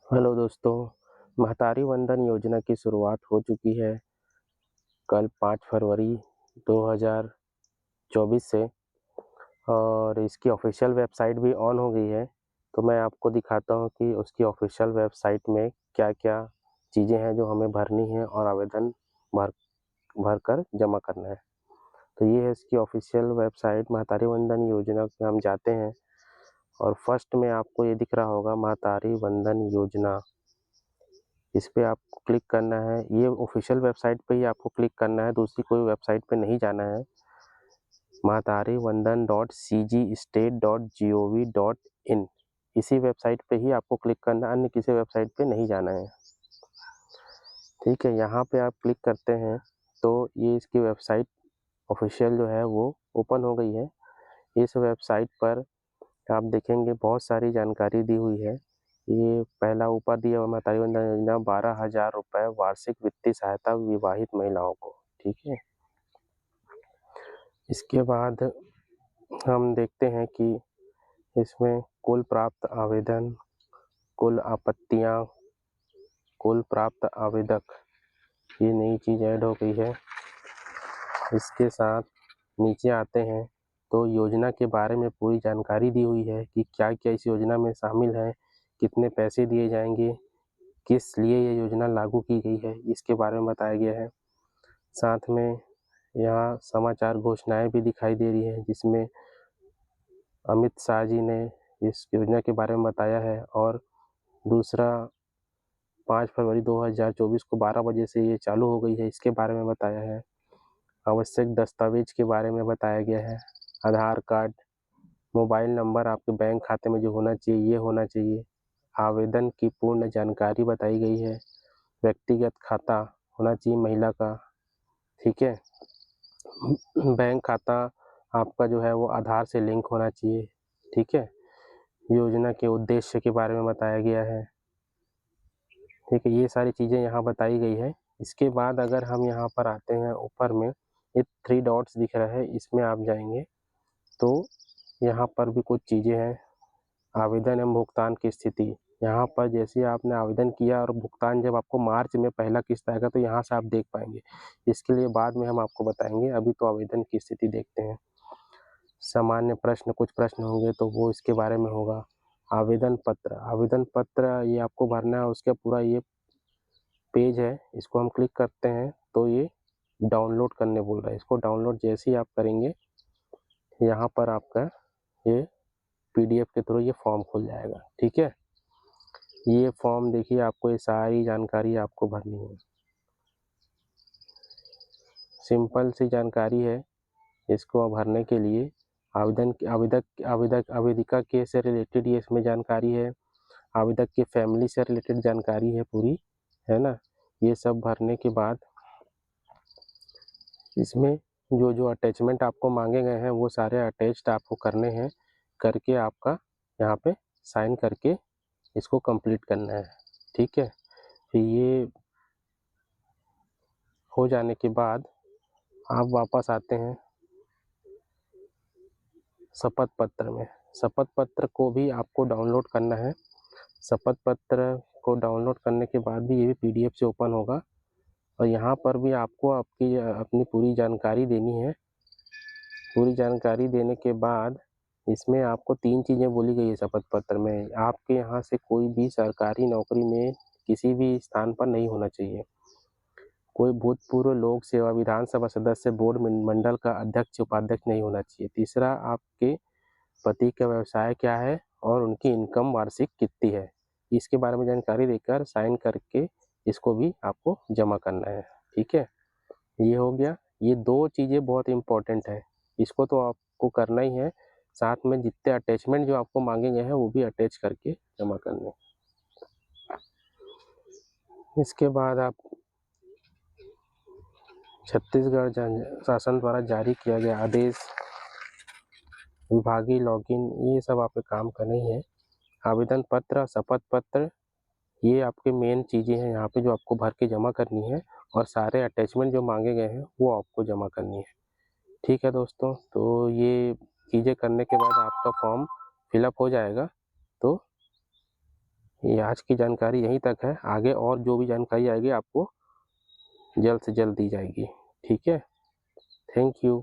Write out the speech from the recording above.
Hello दोस्तों, महतारी वंदन योजना की शुरुआत हो चुकी है कल 5 फरवरी 2024 से और इसकी ऑफ़िशियल वेबसाइट भी ऑन हो गई है। तो मैं आपको दिखाता हूँ कि उसकी ऑफ़िशियल वेबसाइट में क्या-क्या चीज़ें हैं जो हमें भरनी है और आवेदन भर भरकर जमा करना है। तो ये है इसकी ऑफ़िशियल वेबसाइट महतारी वंदन योजना पे हम जाते हैं और फर्स्ट में आपको ये दिख रहा होगा महतारी वंदन योजना। इस पे आपको क्लिक करना है। ये ऑफ़िशियल वेबसाइट पे ही आपको क्लिक करना है, दूसरी कोई वेबसाइट पे नहीं जाना है। mahtaarivandan.cgstate.gov.in इसी वेबसाइट पे ही आपको क्लिक करना है, अन्य किसी वेबसाइट पे नहीं जाना है। ठीक है, यहाँ पे आप क्लिक करते हैं तो ये इसकी वेबसाइट ऑफ़िशियल जो है वो ओपन हो गई है। इस वेबसाइट पर आप देखेंगे बहुत सारी जानकारी दी हुई है। ये पहला ऊपर दिया हुआ महतारी वंदन योजना 12,000 रुपये वार्षिक वित्तीय सहायता विवाहित महिलाओं को, ठीक है। इसके बाद हम देखते हैं कि इसमें कुल प्राप्त आवेदन, कुल आपत्तियाँ, कुल प्राप्त आवेदक, ये नई चीज़ ऐड हो गई है। इसके साथ नीचे आते हैं तो योजना के बारे में पूरी जानकारी दी हुई है कि क्या-क्या इस योजना में शामिल है, कितने पैसे दिए जाएंगे, किस लिए ये योजना लागू की गई है, इसके बारे में बताया गया है। साथ में यहाँ समाचार घोषणाएं भी दिखाई दे रही है जिसमें अमित शाह जी ने इस योजना के बारे में बताया है और दूसरा 5 फरवरी 2024 को 12 बजे से ये चालू हो गई है, इसके बारे में बताया है। आवश्यक दस्तावेज के बारे में बताया गया है। आधार कार्ड, मोबाइल नंबर आपके बैंक खाते में जो होना चाहिए ये होना चाहिए। आवेदन की पूर्ण जानकारी बताई गई है। व्यक्तिगत खाता होना चाहिए महिला का, ठीक है। बैंक खाता आपका जो है वो आधार से लिंक होना चाहिए, ठीक है। योजना के उद्देश्य के बारे में बताया गया है, ठीक है। ये सारी चीज़ें यहाँ बताई गई है। इसके बाद अगर हम यहाँ पर आते हैं ऊपर में ये 3 डॉट्स दिख रहा है, इसमें आप जाएंगे तो यहाँ पर भी कुछ चीज़ें हैं। आवेदन एवं भुगतान की स्थिति, यहाँ पर जैसे आपने आवेदन किया और भुगतान जब आपको मार्च में पहला किस्त आएगा तो यहाँ से आप देख पाएंगे। इसके लिए बाद में हम आपको बताएंगे, अभी तो आवेदन की स्थिति देखते हैं। सामान्य प्रश्न, कुछ प्रश्न होंगे तो वो इसके बारे में होगा। आवेदन पत्र ये आपको भरना है, उसका पूरा ये पेज है, इसको हम क्लिक करते हैं तो ये डाउनलोड करने बोल रहा है। इसको डाउनलोड जैसे ही आप करेंगे यहाँ पर आपका ये पीडीएफ के थ्रू ये फॉर्म खुल जाएगा, ठीक है। ये फॉर्म देखिए, आपको ये सारी जानकारी आपको भरनी है। सिंपल सी जानकारी है। इसको भरने के लिए आवेदिका के से रिलेटेड ये इसमें जानकारी है। आवेदक के फैमिली से रिलेटेड जानकारी है पूरी, है ना। ये सब भरने के बाद इसमें जो जो अटैचमेंट आपको मांगे गए हैं वो सारे अटैच्ड आपको करने हैं। करके आपका यहाँ पे साइन करके इसको कंप्लीट करना है, ठीक है। फिर ये हो जाने के बाद आप वापस आते हैं शपथ पत्र में। शपथ पत्र को भी आपको डाउनलोड करना है। शपथ पत्र को डाउनलोड करने के बाद भी ये भी पीडीएफ से ओपन होगा और यहाँ पर भी आपको अपनी पूरी जानकारी देनी है। पूरी जानकारी देने के बाद इसमें आपको 3 चीज़ें बोली गई है शपथ पत्र में। आपके यहाँ से कोई भी सरकारी नौकरी में किसी भी स्थान पर नहीं होना चाहिए। कोई भूतपूर्व लोक सेवा विधानसभा सदस्य बोर्ड मंडल का अध्यक्ष उपाध्यक्ष नहीं होना चाहिए। तीसरा, आपके पति का व्यवसाय क्या है और उनकी इनकम वार्षिक कितनी है, इसके बारे में जानकारी देकर साइन करके इसको भी आपको जमा करना है, ठीक है। ये हो गया। ये 2 चीज़ें बहुत इम्पोर्टेंट है, इसको तो आपको करना ही है। साथ में जितने अटैचमेंट जो आपको मांगे गए हैं वो भी अटैच करके जमा करने। इसके बाद आप छत्तीसगढ़ शासन द्वारा जारी किया गया आदेश, विभागीय लॉगिन, ये सब आपके काम करने ही है। आवेदन पत्र, शपथ पत्र, ये आपके मेन चीज़ें हैं यहाँ पे जो आपको भर के जमा करनी है और सारे अटैचमेंट जो मांगे गए हैं वो आपको जमा करनी है, ठीक है दोस्तों। तो ये चीज़ें करने के बाद आपका फॉर्म फिलअप हो जाएगा। तो ये आज की जानकारी यहीं तक है, आगे और जो भी जानकारी आएगी आपको जल्द से जल्द दी जाएगी। ठीक है, थैंक यू।